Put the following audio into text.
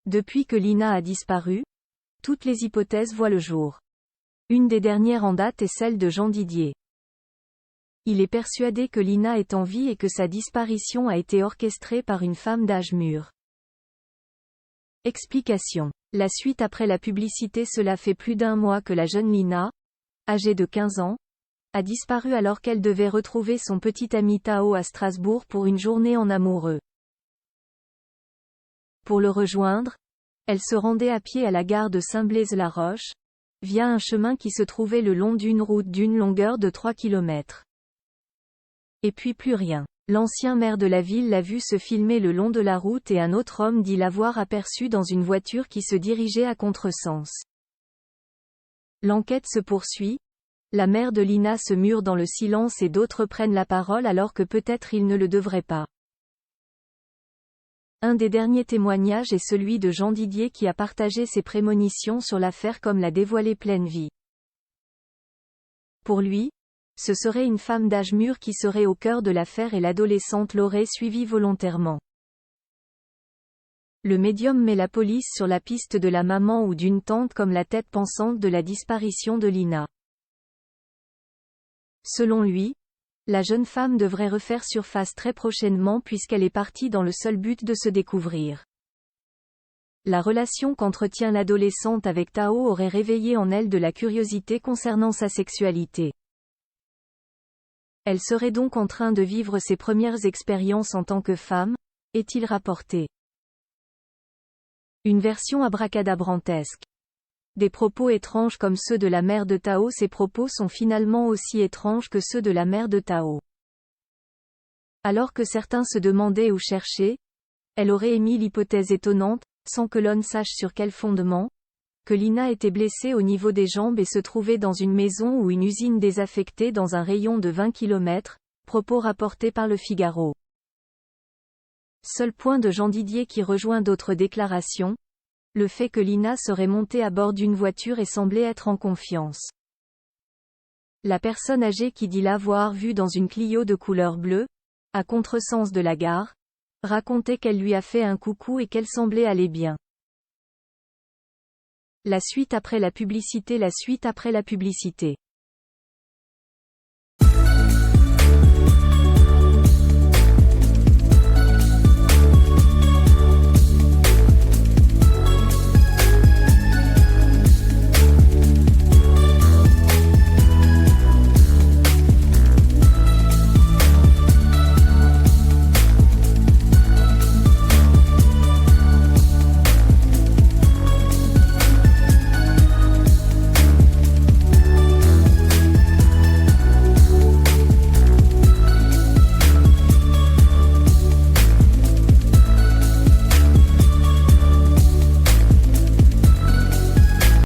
Depuis que Lina a disparu, toutes les hypothèses voient le jour. Une des dernières en date est celle de Jean Didier. Il est persuadé que Lina est en vie et que sa disparition a été orchestrée par une femme d'âge mûr. Explication. La suite après la publicité. Cela fait plus d'un mois que la jeune Lina, âgée de 15 ans, a disparu alors qu'elle devait retrouver son petit ami Tao à Strasbourg pour une journée en amoureux. Pour le rejoindre, elle se rendait à pied à la gare de Saint-Blaise-la-Roche, via un chemin qui se trouvait le long d'une route d'une longueur de 3 km. Et puis plus rien. L'ancien maire de la ville l'a vu se filmer le long de la route et un autre homme dit l'avoir aperçu dans une voiture qui se dirigeait à contresens. L'enquête se poursuit. La mère de Lina se mure dans le silence et d'autres prennent la parole alors que peut-être ils ne le devraient pas. Un des derniers témoignages est celui de Jean Didier qui a partagé ses prémonitions sur l'affaire comme l'a dévoilé Pleine Vie. Pour lui, ce serait une femme d'âge mûr qui serait au cœur de l'affaire et l'adolescente l'aurait suivie volontairement. Le médium met la police sur la piste de la maman ou d'une tante comme la tête pensante de la disparition de Lina. Selon lui, la jeune femme devrait refaire surface très prochainement puisqu'elle est partie dans le seul but de se découvrir. La relation qu'entretient l'adolescente avec Tao aurait réveillé en elle de la curiosité concernant sa sexualité. Elle serait donc en train de vivre ses premières expériences en tant que femme, est-il rapporté. Une version abracadabrantesque. Des propos étranges comme ceux de la mère de Tao. Ces propos sont finalement aussi étranges que ceux de la mère de Tao. Alors que certains se demandaient où chercher, elle aurait émis l'hypothèse étonnante, sans que l'on sache sur quel fondement, que Lina était blessée au niveau des jambes et se trouvait dans une maison ou une usine désaffectée dans un rayon de 20 km, propos rapportés par Le Figaro. Seul point de Jean Didier qui rejoint d'autres déclarations, le fait que Lina serait montée à bord d'une voiture et semblait être en confiance. La personne âgée qui dit l'avoir vue dans une Clio de couleur bleue, à contresens de la gare, racontait qu'elle lui a fait un coucou et qu'elle semblait aller bien. La suite après la publicité. La suite après la publicité.